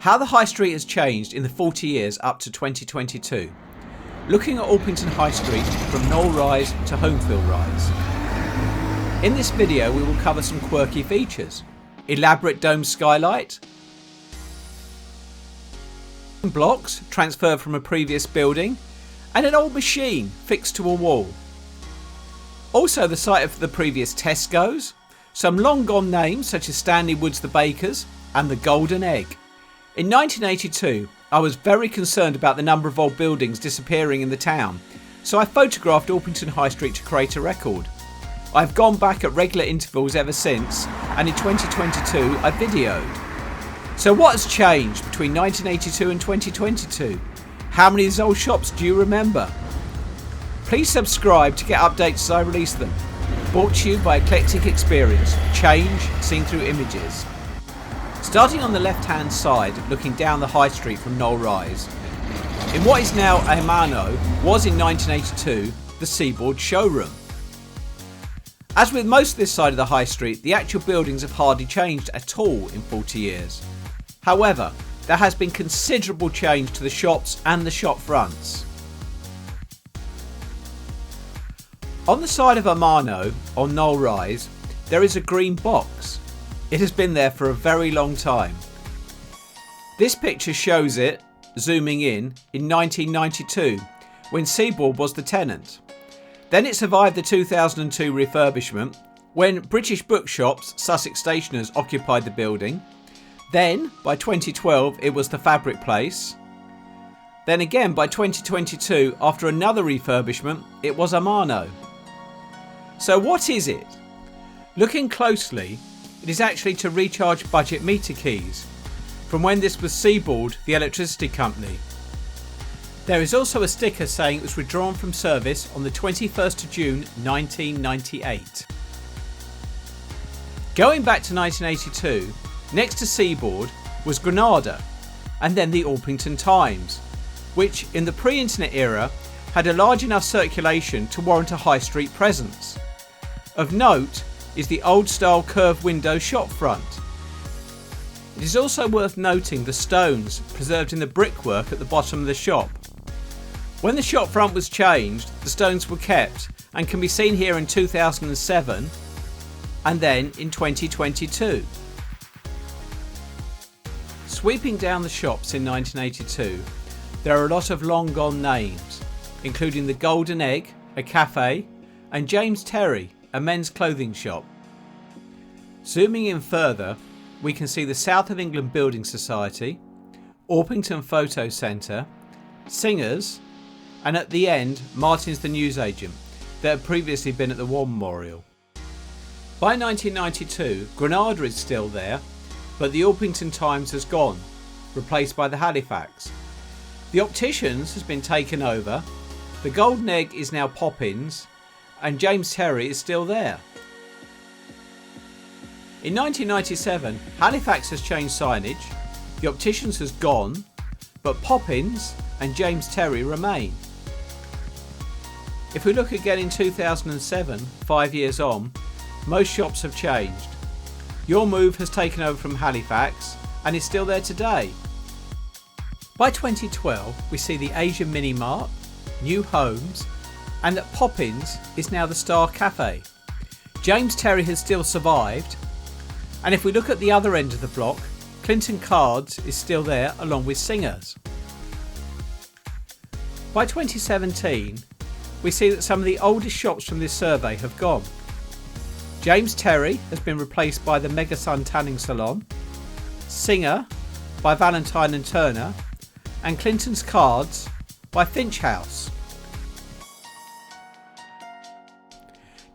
How the High Street has changed in the 40 years up to 2022. Looking at Orpington High Street from Knoll Rise to Homefield Rise. In this video we will cover some quirky features. Elaborate dome skylight, blocks transferred from a previous building, and an old machine fixed to a wall. Also the site of the previous Tescos, some long gone names such as Stanley Woods the Bakers and the Golden Egg. In 1982 I was very concerned about the number of old buildings disappearing in the town, so I photographed Orpington High Street to create a record. I've gone back at regular intervals ever since, and in 2022 I videoed. So what has changed between 1982 and 2022? How many of these old shops do you remember? Please subscribe to get updates as I release them. Brought to you by Eclectic Experience, change seen through images. Starting on the left hand side, looking down the High Street from Knoll Rise. In what is now Amano, was in 1982 the Seaboard showroom. As with most of this side of the High Street, the actual buildings have hardly changed at all in 40 years. However, there has been considerable change to the shops and the shop fronts. On the side of Amano, on Knoll Rise, there is a green box. It has been there for a very long time. This picture shows it, zooming in 1992, when Seaboard was the tenant. Then it survived the 2002 refurbishment, when British bookshops, Sussex Stationers, occupied the building. Then, by 2012, it was the Fabric Place. Then again, by 2022, after another refurbishment, it was Amano. So what is it? Looking closely, it is actually to recharge budget meter keys, from when this was Seaboard, the electricity company. There is also a sticker saying it was withdrawn from service on the 21st of June 1998. Going back to 1982, next to Seaboard was Granada, and then the Orpington Times, which in the pre-internet era had a large enough circulation to warrant a high street presence. Of note is the old style curved window shop front. It is also worth noting the stones preserved in the brickwork at the bottom of the shop. When the shop front was changed, the stones were kept and can be seen here in 2007 and then in 2022. Sweeping down the shops in 1982, there are a lot of long gone names, including the Golden Egg, a cafe, and James Terry, a men's clothing shop. Zooming in further, we can see the South of England Building Society, Orpington Photo Centre, Singers, and at the end Martin's the newsagent that had previously been at the War Memorial. By 1992 Granada is still there, but the Orpington Times has gone, replaced by the Halifax. The Opticians has been taken over, the Golden Egg is now Poppins, and James Terry is still there. In 1997 Halifax has changed signage, the Opticians has gone, but Poppins and James Terry remain. If we look again in 2007, 5 years on, most shops have changed. Your Move has taken over from Halifax and is still there today. By 2012 we see the Asian Mini Mart, New Homes, and that Poppins is now the Star Cafe. James Terry has still survived, and if we look at the other end of the block, Clinton Cards is still there along with Singers. By 2017 we see that some of the oldest shops from this survey have gone. James Terry has been replaced by the Mega Sun Tanning Salon, Singer by Valentine and Turner, and Clinton's Cards by Finch House.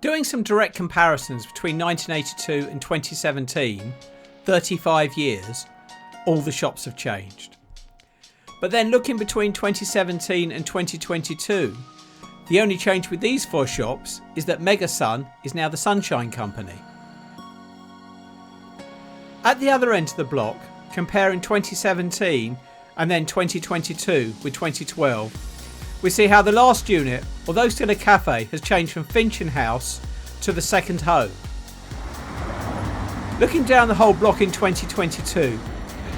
Doing some direct comparisons between 1982 and 2017, 35 years, all the shops have changed. But then looking between 2017 and 2022, the only change with these four shops is that Mega Sun is now the Sunshine Company. At the other end of the block, comparing 2017 and then 2022 with 2012, we see how the last unit, although still a cafe, has changed from Finch House to the second home. Looking down the whole block in 2022,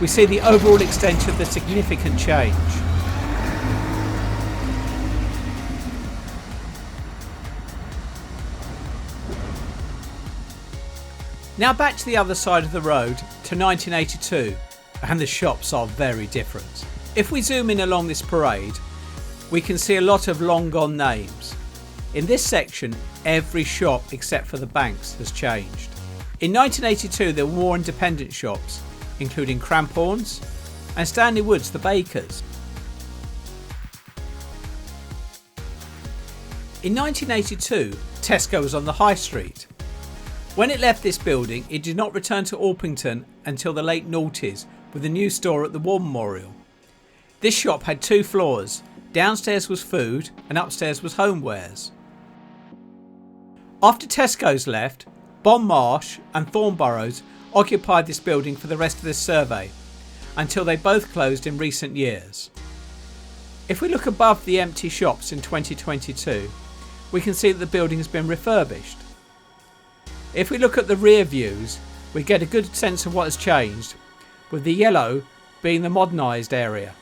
we see the overall extent of the significant change. Now back to the other side of the road to 1982, and the shops are very different. If we zoom in along this parade, we can see a lot of long gone names. In this section, every shop except for the banks has changed. In 1982 there were more independent shops, including Cramphorn's and Stanley Woods the bakers. In 1982, Tesco was on the High Street. When it left this building, it did not return to Orpington until the late noughties with a new store at the War Memorial. This shop had 2 floors. Downstairs was food and upstairs was homewares. After Tesco's left, Bon Marsh and Thornburrows occupied this building for the rest of this survey until they both closed in recent years. If we look above the empty shops in 2022, we can see that the building has been refurbished. If we look at the rear views, we get a good sense of what has changed, with the yellow being the modernised area.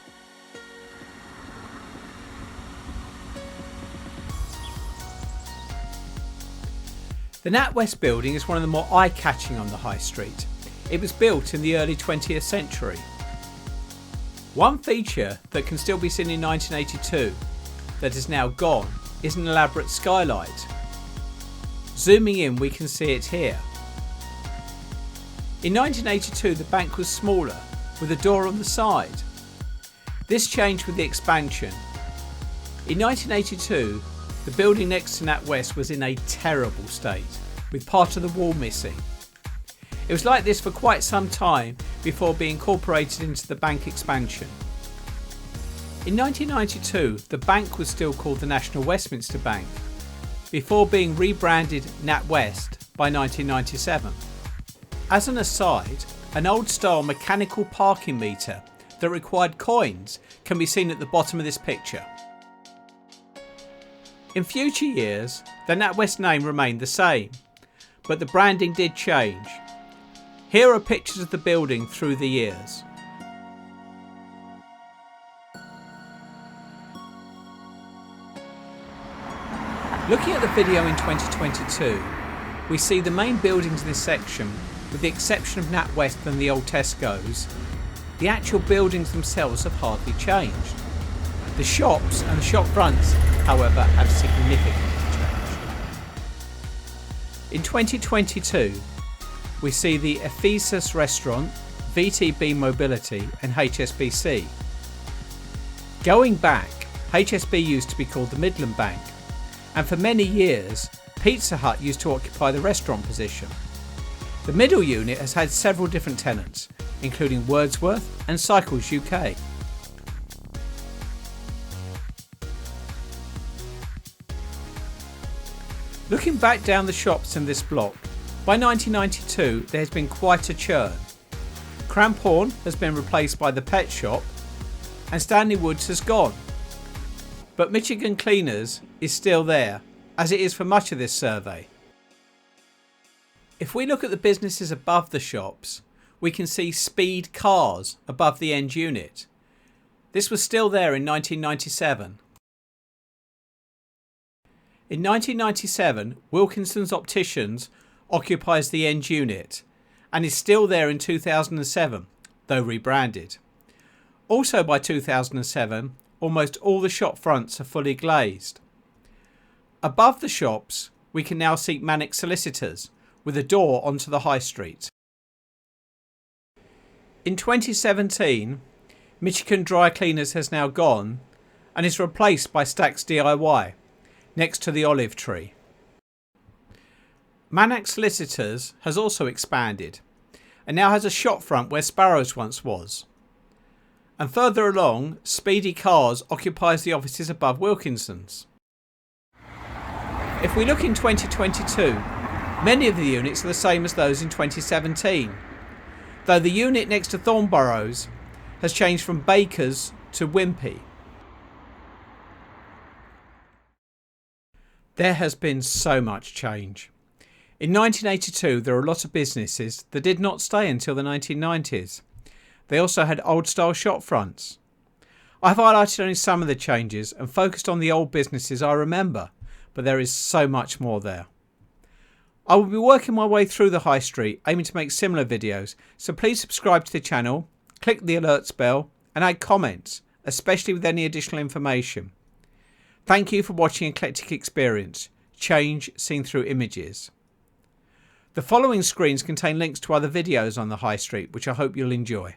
The NatWest building is one of the more eye-catching on the High Street. It was built in the early 20th century. One feature that can still be seen in 1982 that is now gone is an elaborate skylight. Zooming in, we can see it here. In 1982 the bank was smaller, with a door on the side. This changed with the expansion. In 1982 the building next to NatWest was in a terrible state, with part of the wall missing. It was like this for quite some time before being incorporated into the bank expansion. In 1992 the bank was still called the National Westminster Bank, before being rebranded NatWest by 1997. As an aside, an old style mechanical parking meter that required coins can be seen at the bottom of this picture. In future years, the NatWest name remained the same, but the branding did change. Here are pictures of the building through the years. Looking at the video in 2022, we see the main buildings in this section, with the exception of NatWest and the old Tesco's. The actual buildings themselves have hardly changed. The shops and the shop fronts, however, have significantly changed. In 2022, we see the Ephesus Restaurant, VTB Mobility and HSBC. Going back, HSB used to be called the Midland Bank, and for many years Pizza Hut used to occupy the restaurant position. The middle unit has had several different tenants, including Wordsworth and Cycles UK. Looking back down the shops in this block, by 1992 there has been quite a churn. Cramphorn has been replaced by the Pet Shop and Stanley Woods has gone. But Michigan Cleaners is still there, as it is for much of this survey. If we look at the businesses above the shops, we can see Speed Cars above the end unit. This was still there in 1997. In 1997, Wilkinson's Opticians occupies the end unit and is still there in 2007, though rebranded. Also by 2007, almost all the shop fronts are fully glazed. Above the shops, we can now see Manic Solicitors, with a door onto the High Street. In 2017, Michigan Dry Cleaners has now gone and is replaced by Stack's DIY, next to the olive tree. Manic Solicitors has also expanded and now has a shop front where Sparrows once was. And further along, Speedy Cars occupies the offices above Wilkinson's. If we look in 2022, many of the units are the same as those in 2017, though the unit next to Thornburrows has changed from Bakers to Wimpy. There has been so much change. In 1982 there were a lot of businesses that did not stay until the 1990s. They also had old style shop fronts. I've highlighted only some of the changes and focused on the old businesses I remember, but there is so much more there. I will be working my way through the High Street, aiming to make similar videos, so please subscribe to the channel, click the alerts bell and add comments, especially with any additional information. Thank you for watching Eclectic Experience, change seen through images. The following screens contain links to other videos on the High Street, which I hope you'll enjoy.